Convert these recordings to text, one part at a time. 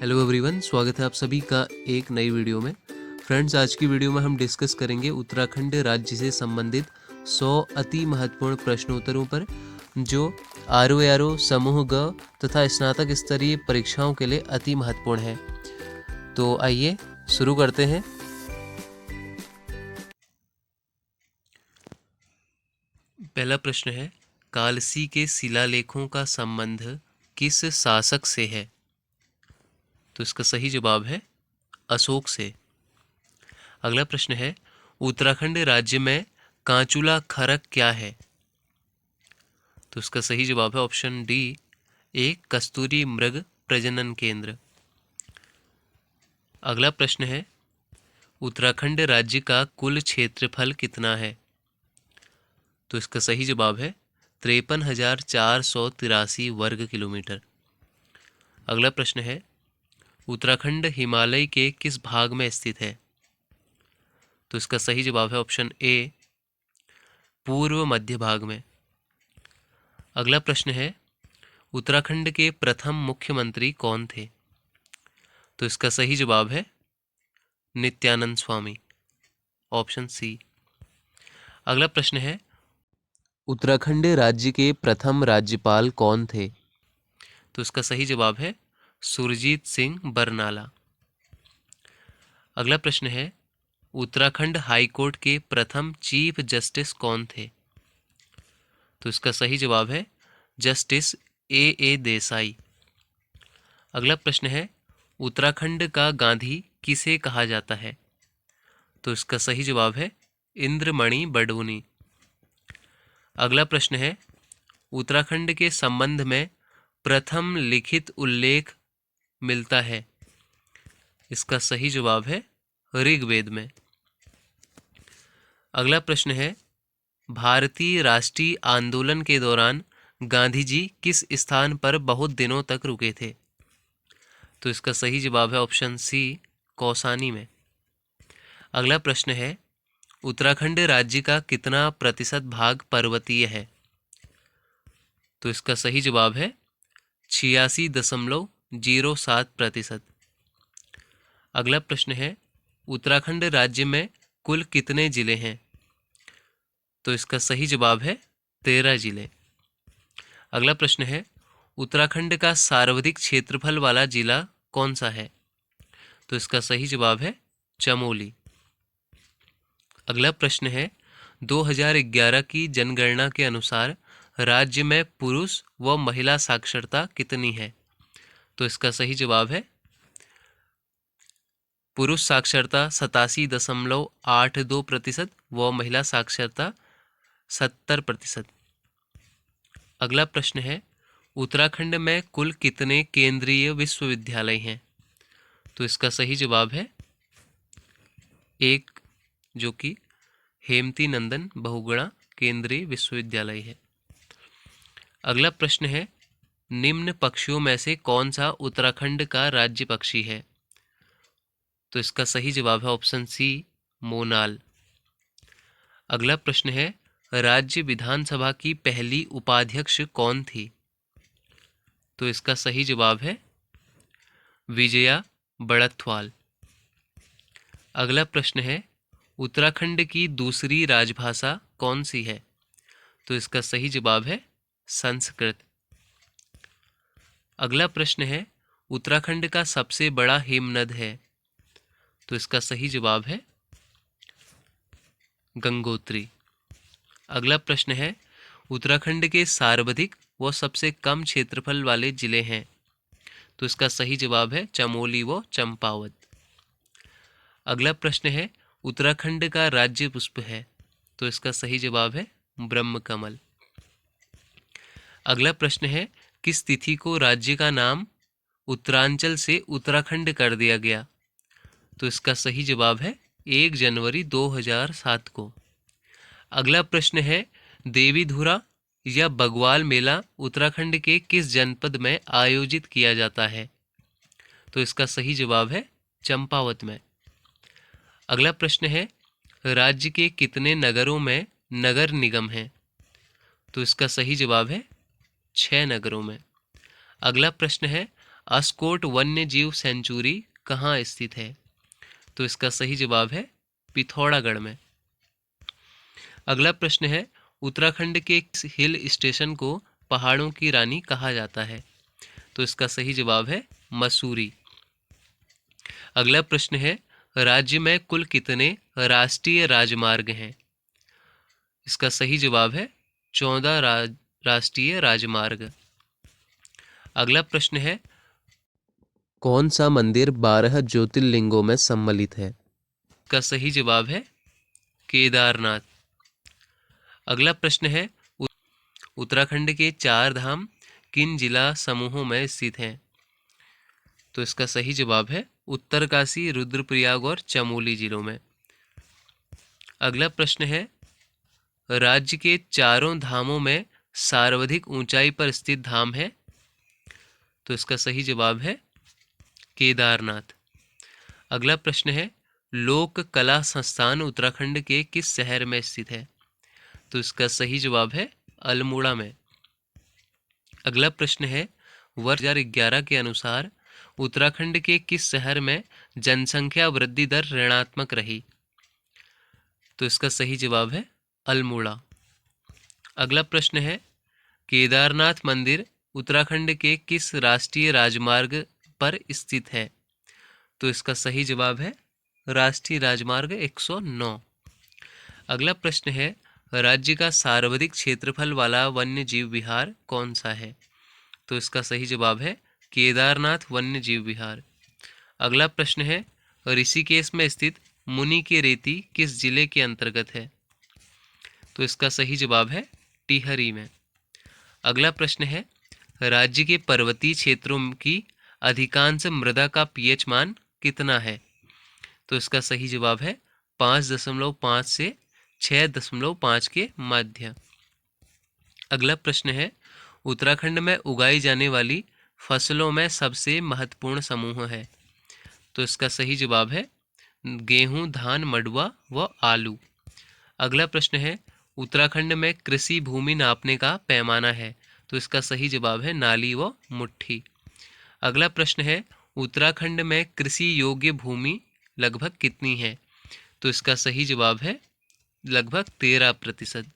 Hello everyone, स्वागत है आप सभी का एक नई वीडियो में। फ्रेंड्स, आज की वीडियो में हम डिस्कस करेंगे उत्तराखंड राज्य से संबंधित 100 अति महत्वपूर्ण प्रश्नोत्तरों पर जो आरओ समूह ग तथा स्नातक स्तरीय परीक्षाओं के लिए अति महत्वपूर्ण है। तो आइए शुरू करते हैं। पहला प्रश्न है, कालसी के शिलालेखों का संबंध किस शासक से है? तो इसका सही जवाब है अशोक से। अगला प्रश्न है, उत्तराखंड राज्य में कांचुला खरक क्या है? तो इसका सही जवाब है ऑप्शन डी, एक कस्तूरी मृग प्रजनन केंद्र। अगला प्रश्न है, उत्तराखंड राज्य का कुल क्षेत्रफल कितना है? तो इसका सही जवाब है 53,483 वर्ग किलोमीटर। अगला प्रश्न है, उत्तराखंड हिमालय के किस भाग में स्थित है? तो इसका सही जवाब है ऑप्शन ए, पूर्व मध्य भाग में। अगला प्रश्न है, उत्तराखंड के प्रथम मुख्यमंत्री कौन थे? तो इसका सही जवाब है नित्यानंद स्वामी, ऑप्शन सी। अगला प्रश्न है, उत्तराखंड राज्य के प्रथम राज्यपाल कौन थे? तो इसका सही जवाब है सुरजीत सिंह बरनाला। अगला प्रश्न है, उत्तराखंड हाईकोर्ट के प्रथम चीफ जस्टिस कौन थे? तो इसका सही जवाब है जस्टिस ए देसाई। अगला प्रश्न है, उत्तराखंड का गांधी किसे कहा जाता है? तो इसका सही जवाब है इंद्रमणि बडोनी। अगला प्रश्न है, उत्तराखंड के संबंध में प्रथम लिखित उल्लेख मिलता है? इसका सही जवाब है ऋग्वेद में। अगला प्रश्न है, भारतीय राष्ट्रीय आंदोलन के दौरान गांधी जी किस स्थान पर बहुत दिनों तक रुके थे? तो इसका सही जवाब है ऑप्शन सी, कौसानी में। अगला प्रश्न है, उत्तराखंड राज्य का कितना प्रतिशत भाग पर्वतीय है? तो इसका सही जवाब है 86.07%। अगला प्रश्न है, उत्तराखंड राज्य में कुल कितने जिले हैं? तो इसका सही जवाब है 13 जिले। अगला प्रश्न है, उत्तराखंड का सर्वाधिक क्षेत्रफल वाला जिला कौन सा है? तो इसका सही जवाब है चमोली। अगला प्रश्न है, 2011 की जनगणना के अनुसार राज्य में पुरुष व महिला साक्षरता कितनी है? तो इसका सही जवाब है पुरुष साक्षरता 87.82% व महिला साक्षरता 70%। अगला प्रश्न है, उत्तराखंड में कुल कितने केंद्रीय विश्वविद्यालय हैं? तो इसका सही जवाब है एक, जो कि हेमती नंदन बहुगुणा केंद्रीय विश्वविद्यालय है। अगला प्रश्न है, निम्न पक्षियों में से कौन सा उत्तराखंड का राज्य पक्षी है? तो इसका सही जवाब है ऑप्शन सी, मोनाल। अगला प्रश्न है, राज्य विधानसभा की पहली उपाध्यक्ष कौन थी? तो इसका सही जवाब है विजया बड़थवाल। अगला प्रश्न है, उत्तराखंड की दूसरी राजभाषा कौन सी है? तो इसका सही जवाब है संस्कृत। अगला प्रश्न है, उत्तराखंड का सबसे बड़ा हिमनद है? तो इसका सही जवाब है गंगोत्री। अगला प्रश्न है, उत्तराखंड के सर्वाधिक व सबसे कम क्षेत्रफल वाले जिले हैं? तो इसका सही जवाब है चमोली व चंपावत। अगला प्रश्न है, उत्तराखंड का राज्य पुष्प है? तो इसका सही जवाब है ब्रह्मकमल। अगला प्रश्न है, किस तिथि को राज्य का नाम उत्तरांचल से उत्तराखंड कर दिया गया? तो इसका सही जवाब है 1 जनवरी 2007 को। अगला प्रश्न है, देवीधुरा या बग्वाल मेला उत्तराखंड के किस जनपद में आयोजित किया जाता है? तो इसका सही जवाब है चंपावत में। अगला प्रश्न है, राज्य के कितने नगरों में नगर निगम है? तो इसका सही जवाब है 6 नगरों में। अगला प्रश्न है, अस्कोट वन्य जीव सेंचुरी कहाँ स्थित है? तो इसका सही जवाब है पिथौरागढ़ में। अगला प्रश्न है, उत्तराखंड के किस हिल स्टेशन को पहाड़ों की रानी कहा जाता है? तो इसका सही जवाब है मसूरी। अगला प्रश्न है, राज्य में कुल कितने राष्ट्रीय राजमार्ग हैं? इसका सही जवाब है 14 राष्ट्रीय राजमार्ग। अगला प्रश्न है, कौन सा मंदिर 12 ज्योतिर्लिंगों में सम्मिलित है? इसका सही जवाब है केदारनाथ। अगला प्रश्न है, उत्तराखंड के 4 धाम किन जिला समूहों में स्थित हैं? तो इसका सही जवाब है उत्तरकाशी, रुद्रप्रयाग और चमोली जिलों में। अगला प्रश्न है, राज्य के चारों धामों में सर्वाधिक ऊंचाई पर स्थित धाम है? तो इसका सही जवाब है केदारनाथ। अगला प्रश्न है, लोक कला संस्थान उत्तराखंड के किस शहर में स्थित है? तो इसका सही जवाब है अल्मोड़ा में। अगला प्रश्न है, वर्ष 2011 के अनुसार उत्तराखंड के किस शहर में जनसंख्या वृद्धि दर ऋणात्मक रही? तो इसका सही जवाब है अल्मोड़ा। अगला प्रश्न है, केदारनाथ मंदिर उत्तराखंड के किस राष्ट्रीय राजमार्ग पर स्थित है? तो इसका सही जवाब है राष्ट्रीय राजमार्ग 109। अगला प्रश्न है, राज्य का सर्वाधिक क्षेत्रफल वाला वन्य जीव विहार कौन सा है? तो इसका सही जवाब है केदारनाथ वन्य जीव विहार। अगला प्रश्न है, ऋषिकेश में स्थित मुनि की रेती किस जिले के अंतर्गत है? तो इसका सही जवाब है टिहरी में। अगला प्रश्न है, राज्य के पर्वतीय क्षेत्रों की अधिकांश मृदा का पीएच मान कितना है? तो इसका सही जवाब है 5.5 से 6.5 के मध्य। अगला प्रश्न है, उत्तराखंड में उगाई जाने वाली फसलों में सबसे महत्वपूर्ण समूह है? तो इसका सही जवाब है गेहूं, धान, मडुआ व आलू। अगला प्रश्न है, उत्तराखंड में कृषि भूमि नापने का पैमाना है? तो इसका सही जवाब है नाली व मुट्ठी। अगला प्रश्न है, उत्तराखंड में कृषि योग्य भूमि लगभग कितनी है? तो इसका सही जवाब है लगभग 13%।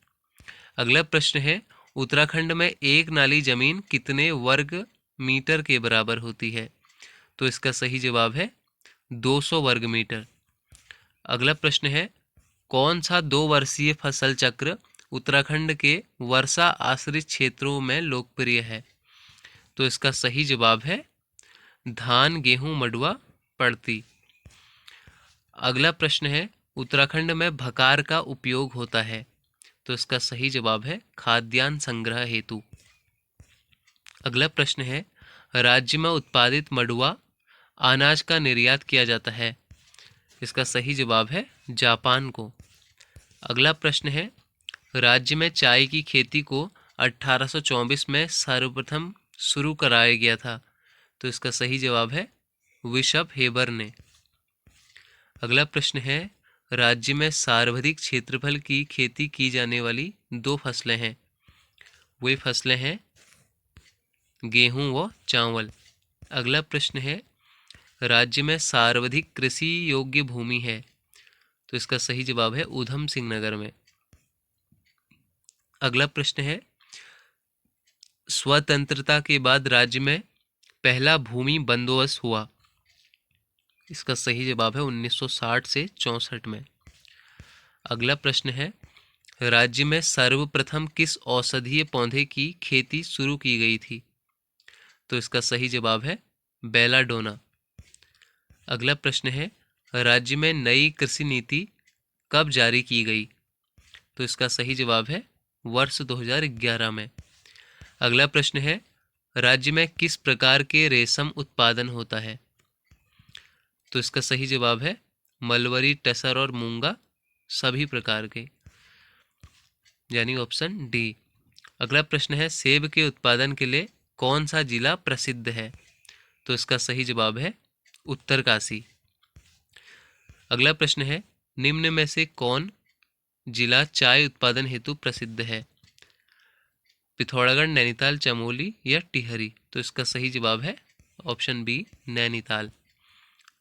अगला प्रश्न है, उत्तराखंड में एक नाली जमीन कितने वर्ग मीटर के बराबर होती है? तो इसका सही जवाब है 200 वर्ग मीटर। अगला प्रश्न है, कौन सा 2 वर्षीय फसल चक्र उत्तराखंड के वर्षा आश्रित क्षेत्रों में लोकप्रिय है? तो इसका सही जवाब है धान, गेहूं, मडुआ, पड़ती। अगला प्रश्न है, उत्तराखंड में भकार का उपयोग होता है? तो इसका सही जवाब है खाद्यान्न संग्रह हेतु। अगला प्रश्न है, राज्य में उत्पादित मडुआ अनाज का निर्यात किया जाता है? इसका सही जवाब है जापान को। अगला प्रश्न है, राज्य में चाय की खेती को 1824 में सर्वप्रथम शुरू कराया गया था? तो इसका सही जवाब है बिशप हेबर ने। अगला प्रश्न है, राज्य में सर्वाधिक क्षेत्रफल की खेती की जाने वाली 2 फसलें हैं? वही फसलें हैं गेहूं व चावल। अगला प्रश्न है, राज्य में सर्वाधिक कृषि योग्य भूमि है? तो इसका सही जवाब है ऊधम सिंह नगर में। अगला प्रश्न है, स्वतंत्रता के बाद राज्य में पहला भूमि बंदोबस्त हुआ? इसका सही जवाब है 1960 से 64 में। अगला प्रश्न है, राज्य में सर्वप्रथम किस औषधीय पौधे की खेती शुरू की गई थी? तो इसका सही जवाब है बेलाडोना। अगला प्रश्न है, राज्य में नई कृषि नीति कब जारी की गई? तो इसका सही जवाब है वर्ष 2011 में। अगला प्रश्न है, राज्य में किस प्रकार के रेशम उत्पादन होता है? तो इसका सही जवाब है मलबरी, टसर और मूंगा सभी प्रकार के, यानी ऑप्शन डी। अगला प्रश्न है, सेब के उत्पादन के लिए कौन सा जिला प्रसिद्ध है? तो इसका सही जवाब है उत्तरकाशी। अगला प्रश्न है, निम्न में से कौन जिला चाय उत्पादन हेतु प्रसिद्ध है? पिथौरागढ़, नैनीताल, चमोली या टिहरी? तो इसका सही जवाब है ऑप्शन बी नैनीताल।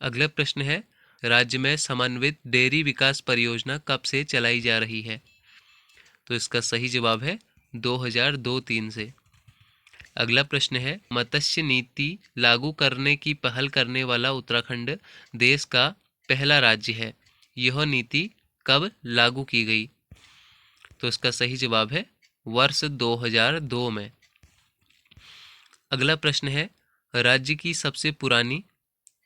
अगला प्रश्न है, राज्य में समन्वित डेयरी विकास परियोजना कब से चलाई जा रही है? तो इसका सही जवाब है 2002-03 से। अगला प्रश्न है, मत्स्य नीति लागू करने की पहल करने वाला उत्तराखंड देश का पहला राज्य है। यह नीति कब लागू की गई? तो इसका सही जवाब है वर्ष 2002 में। अगला प्रश्न है, राज्य की सबसे पुरानी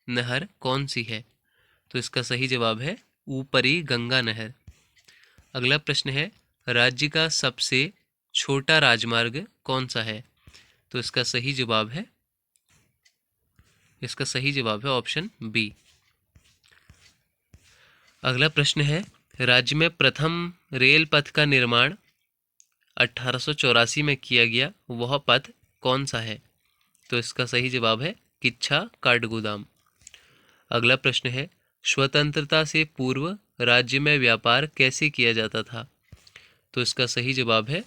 नहर कौन सी है? तो इसका सही जवाब है ऊपरी गंगा नहर। अगला प्रश्न है, राज्य का सबसे छोटा राजमार्ग कौन सा है? तो इसका सही जवाब है ऑप्शन बी। अगला प्रश्न है, राज्य में प्रथम रेल पथ का निर्माण 1884 में किया गया, वह पथ कौन सा है? तो इसका सही जवाब है किच्छा काठगोदाम। अगला प्रश्न है, स्वतंत्रता से पूर्व राज्य में व्यापार कैसे किया जाता था? तो इसका सही जवाब है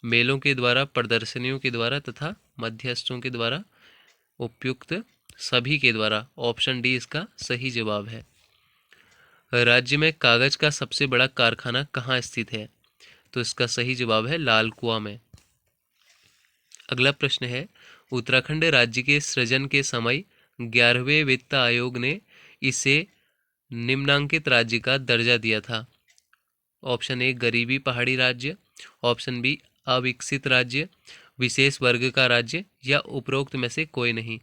मेलों के द्वारा, प्रदर्शनियों के द्वारा तथा मध्यस्थों के द्वारा, उपयुक्त सभी के द्वारा। ऑप्शन डी इसका सही जवाब है। राज्य में कागज का सबसे बड़ा कारखाना कहाँ स्थित है? तो इसका सही जवाब है लाल कुआं में। अगला प्रश्न है, उत्तराखंड राज्य के सृजन के समय 11वें वित्त आयोग ने इसे निम्नांकित राज्य का दर्जा दिया था। ऑप्शन ए गरीबी पहाड़ी राज्य, ऑप्शन बी अविकसित राज्य, विशेष वर्ग का राज्य, या उपरोक्त में से कोई नहीं।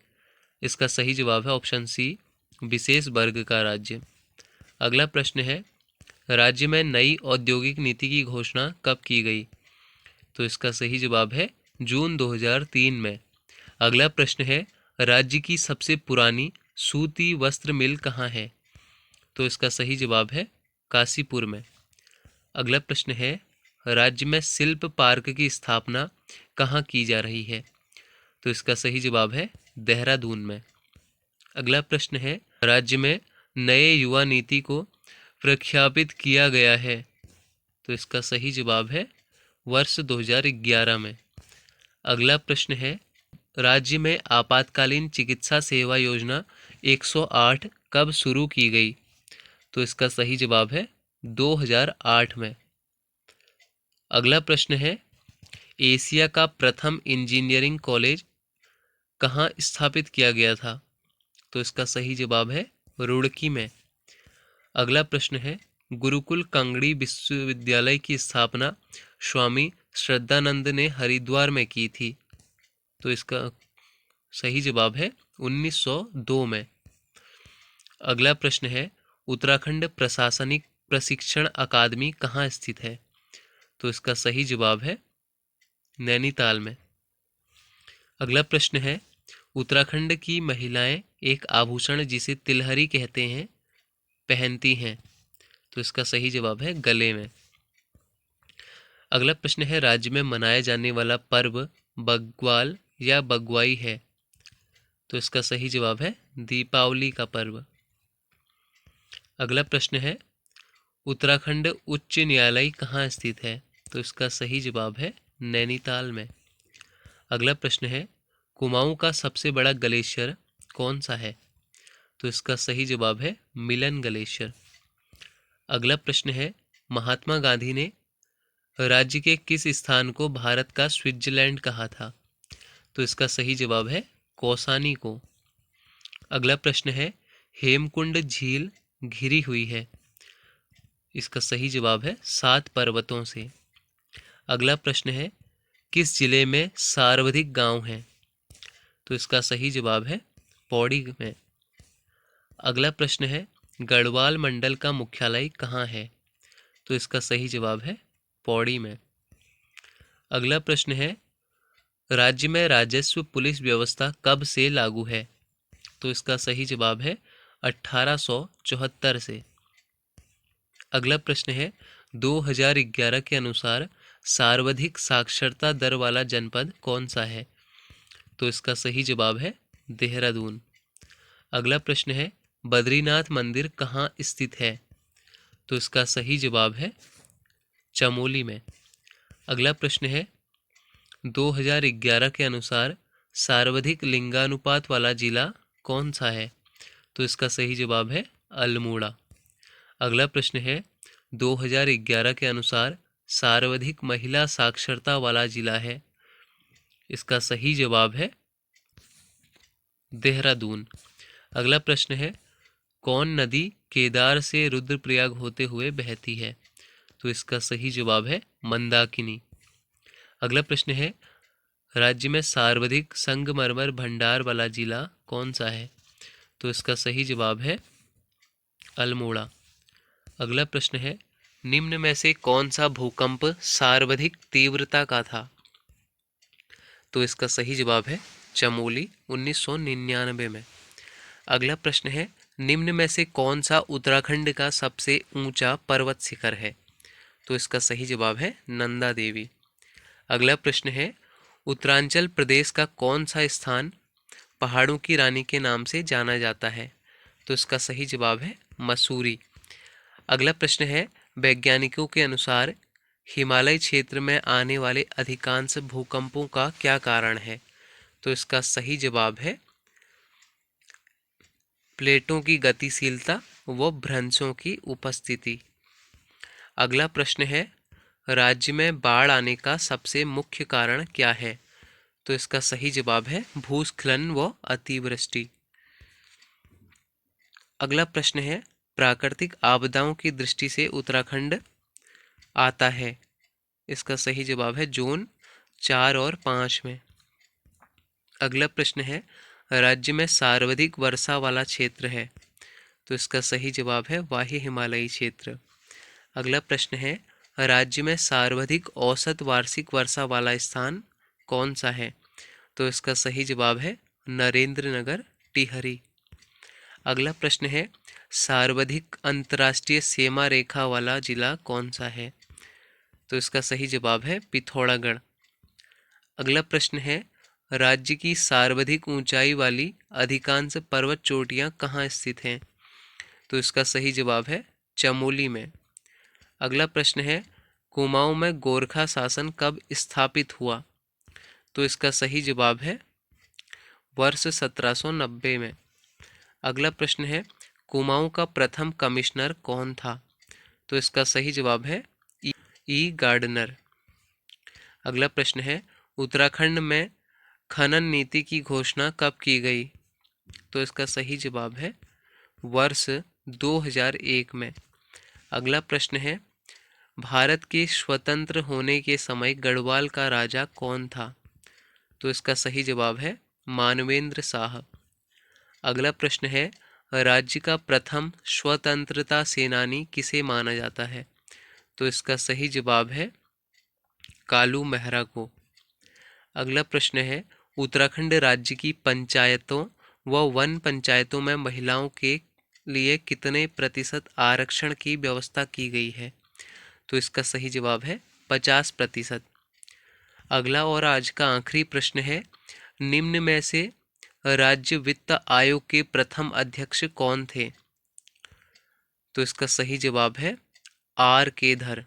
इसका सही जवाब है ऑप्शन सी विशेष वर्ग का राज्य। अगला प्रश्न है, राज्य में नई औद्योगिक नीति की घोषणा कब की गई? तो इसका सही जवाब है जून 2003 में। अगला प्रश्न है, राज्य की सबसे पुरानी सूती वस्त्र मिल कहाँ है? तो इसका सही जवाब है काशीपुर में। अगला प्रश्न है, राज्य में शिल्प पार्क की स्थापना कहाँ की जा रही है? तो इसका सही जवाब है देहरादून में। अगला प्रश्न है, राज्य में नए युवा नीति को प्रख्यापित किया गया है। तो इसका सही जवाब है वर्ष 2011 में। अगला प्रश्न है, राज्य में आपातकालीन चिकित्सा सेवा योजना 108 कब शुरू की गई? तो इसका सही जवाब है 2008 में। अगला प्रश्न है, एशिया का प्रथम इंजीनियरिंग कॉलेज कहाँ स्थापित किया गया था? तो इसका सही जवाब है रुड़की में। अगला प्रश्न है, गुरुकुल कांगड़ी विश्वविद्यालय की स्थापना स्वामी श्रद्धानंद ने हरिद्वार में की थी। तो इसका सही जवाब है 1902 में। अगला प्रश्न है, उत्तराखंड प्रशासनिक प्रशिक्षण अकादमी कहाँ स्थित है? तो इसका सही जवाब है नैनीताल में। अगला प्रश्न है, उत्तराखंड की महिलाएं एक आभूषण जिसे तिलहरी कहते हैं पहनती हैं। तो इसका सही जवाब है गले में। अगला प्रश्न है, राज्य में मनाया जाने वाला पर्व बग्वाल या बग्वाई है। तो इसका सही जवाब है दीपावली का पर्व। अगला प्रश्न है, उत्तराखंड उच्च न्यायालय कहाँ स्थित है? तो इसका सही जवाब है नैनीताल में। अगला प्रश्न है, कुमाऊं का सबसे बड़ा ग्लेशियर कौन सा है? तो इसका सही जवाब है मिलन ग्लेशियर। अगला प्रश्न है, महात्मा गांधी ने राज्य के किस स्थान को भारत का स्विट्जरलैंड कहा था? तो इसका सही जवाब है कौसानी को। अगला प्रश्न है, हेमकुंड झील घिरी हुई है। इसका सही जवाब है 7 पर्वतों से। अगला प्रश्न है, किस जिले में सर्वाधिक गांव हैं? तो इसका सही जवाब है पौड़ी में। अगला प्रश्न है, गढ़वाल मंडल का मुख्यालय कहाँ है? तो इसका सही जवाब है पौड़ी में। अगला प्रश्न है, राज्य में राजस्व पुलिस व्यवस्था कब से लागू है? तो इसका सही जवाब है 1874 से। अगला प्रश्न है, 2011 के अनुसार सर्वाधिक साक्षरता दर वाला जनपद कौन सा है? तो इसका सही जवाब है देहरादून। अगला प्रश्न है, बद्रीनाथ मंदिर कहाँ स्थित है? तो इसका सही जवाब है चमोली में। अगला प्रश्न है, 2011 के अनुसार सर्वाधिक लिंगानुपात वाला जिला कौन सा है? तो इसका सही जवाब है अल्मोड़ा। अगला प्रश्न है 2011 के अनुसार सर्वाधिक महिला साक्षरता वाला जिला है। इसका सही जवाब है देहरादून। अगला प्रश्न है कौन नदी केदार से रुद्रप्रयाग होते हुए बहती है? तो इसका सही जवाब है मंदाकिनी। अगला प्रश्न है राज्य में सर्वाधिक संगमरमर भंडार वाला जिला कौन सा है? तो इसका सही जवाब है अल्मोड़ा। अगला प्रश्न है निम्न में से कौन सा भूकंप सर्वाधिक तीव्रता का था? तो इसका सही जवाब है चमोली 1999 में। अगला प्रश्न है निम्न में से कौन सा उत्तराखंड का सबसे ऊंचा पर्वत शिखर है? तो इसका सही जवाब है नंदा देवी। अगला प्रश्न है उत्तरांचल प्रदेश का कौन सा स्थान पहाड़ों की रानी के नाम से जाना जाता है? तो इसका सही जवाब है मसूरी। अगला प्रश्न है वैज्ञानिकों के अनुसार हिमालय क्षेत्र में आने वाले अधिकांश भूकंपों का क्या कारण है? तो इसका सही जवाब है प्लेटों की गतिशीलता व भ्रंशों की उपस्थिति। अगला प्रश्न है राज्य में बाढ़ आने का सबसे मुख्य कारण क्या है? तो इसका सही जवाब है भूस्खलन व अतिवृष्टि। अगला प्रश्न है प्राकृतिक आपदाओं की दृष्टि से उत्तराखंड आता है। इसका सही जवाब है जोन 4 और 5 में। अगला प्रश्न है राज्य में सर्वाधिक वर्षा वाला क्षेत्र है। तो इसका सही जवाब है वाही हिमालयी क्षेत्र। अगला प्रश्न है राज्य में सर्वाधिक औसत वार्षिक वर्षा वाला स्थान कौन सा है? तो इसका सही जवाब है नरेंद्र नगर टिहरी। अगला प्रश्न है सर्वाधिक अंतर्राष्ट्रीय सीमा रेखा वाला जिला कौन सा है? तो इसका सही जवाब है पिथौरागढ़। अगला प्रश्न है राज्य की सर्वाधिक ऊंचाई वाली अधिकांश पर्वत चोटियां कहाँ स्थित हैं? तो इसका सही जवाब है चमोली में। अगला प्रश्न है कुमाऊं में गोरखा शासन कब स्थापित हुआ? तो इसका सही जवाब है वर्ष 1790 में। अगला प्रश्न है कुमाऊं का प्रथम कमिश्नर कौन था? तो इसका सही जवाब है ई गार्डनर। अगला प्रश्न है उत्तराखंड में खनन नीति की घोषणा कब की गई? तो इसका सही जवाब है वर्ष 2001 में। अगला प्रश्न है भारत के स्वतंत्र होने के समय गढ़वाल का राजा कौन था? तो इसका सही जवाब है मानवेंद्र शाह। अगला प्रश्न है राज्य का प्रथम स्वतंत्रता सेनानी किसे माना जाता है? तो इसका सही जवाब है कालू मेहरा को। अगला प्रश्न है उत्तराखंड राज्य की पंचायतों व वन पंचायतों में महिलाओं के लिए कितने प्रतिशत आरक्षण की व्यवस्था की गई है? तो इसका सही जवाब है 50%। अगला और आज का आखिरी प्रश्न है निम्न में से राज्य वित्त आयोग के प्रथम अध्यक्ष कौन थे? तो इसका सही जवाब है आर के धर।